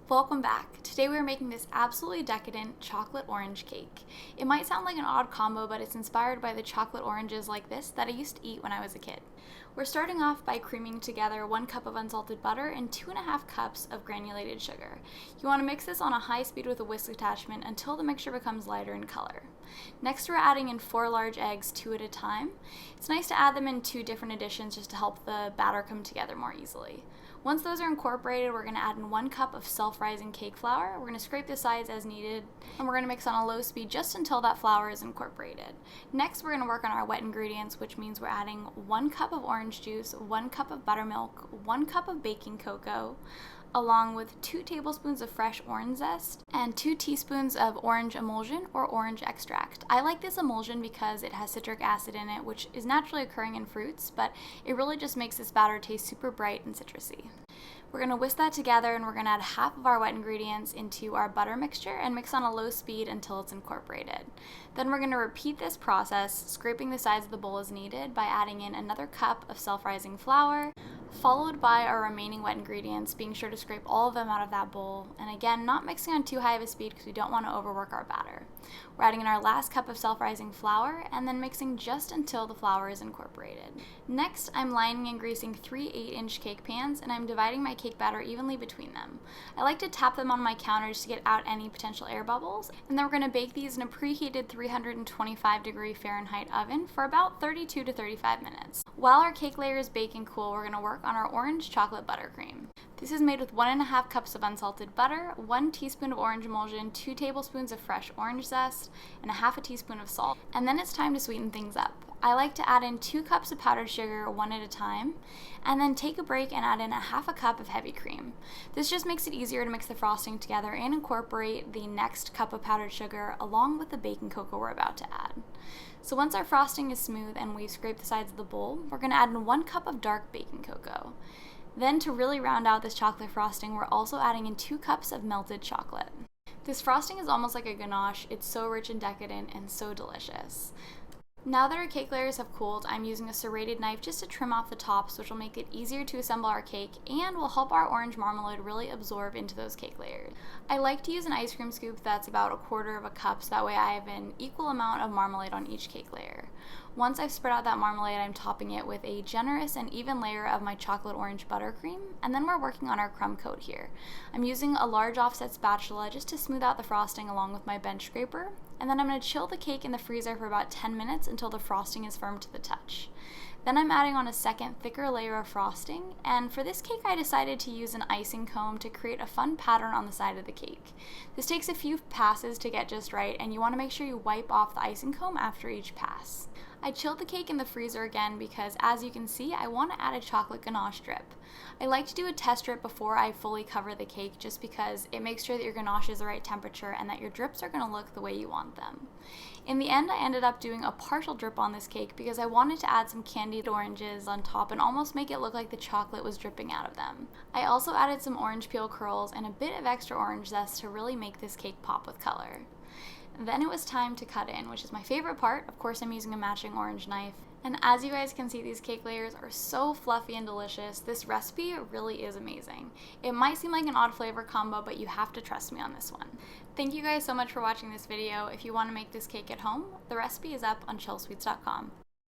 Welcome back. Today we are making this absolutely decadent chocolate orange cake. It might sound like an odd combo, but it's inspired by the chocolate oranges like this that I used to eat when I was a kid. We're starting off by creaming together 1 cup of unsalted butter and 2.5 cups of granulated sugar. You want to mix this on a high speed with a whisk attachment until the mixture becomes lighter in color. Next, we're adding in 4 large eggs, 2 at a time. It's nice to add them in 2 different additions just to help the batter come together more easily. Once those are incorporated, we're going to add in 1 cup of self-rising cake flour. We're going to scrape the sides as needed, and we're going to mix on a low speed just until that flour is incorporated. Next, we're going to work on our wet ingredients, which means we're adding 1 cup of orange juice, 1 cup of buttermilk, 1 cup of baking cocoa, along with 2 tablespoons of fresh orange zest and 2 teaspoons of orange emulsion or orange extract. I like this emulsion because it has citric acid in it, which is naturally occurring in fruits, but it really just makes this batter taste super bright and citrusy. We're going to whisk that together, and we're going to add half of our wet ingredients into our butter mixture and mix on a low speed until it's incorporated. Then we're going to repeat this process, scraping the sides of the bowl as needed by adding in another cup of self-rising flour, followed by our remaining wet ingredients, being sure to scrape all of them out of that bowl, and again, not mixing on too high of a speed because we don't want to overwork our batter. We're adding in our last cup of self-rising flour and then mixing just until the flour is incorporated. Next, I'm lining and greasing 3 8-inch cake pans, and I'm dividing my cake batter evenly between them. I like to tap them on my counters to get out any potential air bubbles, and then we're going to bake these in a preheated 325-degree Fahrenheit oven for about 32 to 35 minutes. While our cake layers bake and cool, we're going to work on our orange chocolate buttercream. This is made with 1.5 cups of unsalted butter, 1 teaspoon of orange emulsion, 2 tablespoons of fresh orange zest, and 1/2 teaspoon of salt. And then it's time to sweeten things up. I like to add in 2 cups of powdered sugar, 1 at a time, and then take a break and add in 1/2 cup of heavy cream. This just makes it easier to mix the frosting together and incorporate the next cup of powdered sugar along with the baking cocoa we're about to add. So once our frosting is smooth and we've scraped the sides of the bowl, we're going to add in 1 cup of dark baking cocoa. Then to really round out this chocolate frosting, we're also adding in 2 cups of melted chocolate. This frosting is almost like a ganache. It's so rich and decadent and so delicious. Now that our cake layers have cooled, I'm using a serrated knife just to trim off the tops, which will make it easier to assemble our cake and will help our orange marmalade really absorb into those cake layers. I like to use an ice cream scoop that's about 1/4 cup, so that way I have an equal amount of marmalade on each cake layer. Once I've spread out that marmalade, I'm topping it with a generous and even layer of my chocolate orange buttercream, and then we're working on our crumb coat here. I'm using a large offset spatula just to smooth out the frosting along with my bench scraper, and then I'm going to chill the cake in the freezer for about 10 minutes until the frosting is firm to the touch. Then I'm adding on a second, thicker layer of frosting, and for this cake I decided to use an icing comb to create a fun pattern on the side of the cake. This takes a few passes to get just right, and you want to make sure you wipe off the icing comb after each pass. I chilled the cake in the freezer again because, as you can see, I want to add a chocolate ganache drip. I like to do a test drip before I fully cover the cake just because it makes sure that your ganache is the right temperature and that your drips are going to look the way you want them. In the end, I ended up doing a partial drip on this cake because I wanted to add some candied oranges on top and almost make it look like the chocolate was dripping out of them. I also added some orange peel curls and a bit of extra orange zest to really make this cake pop with color. Then it was time to cut in, which is my favorite part. Of course, I'm using a matching orange knife. And as you guys can see, these cake layers are so fluffy and delicious. This recipe really is amazing. It might seem like an odd flavor combo, but you have to trust me on this one. Thank you guys so much for watching this video. If you want to make this cake at home, the recipe is up on Chelsweets.com.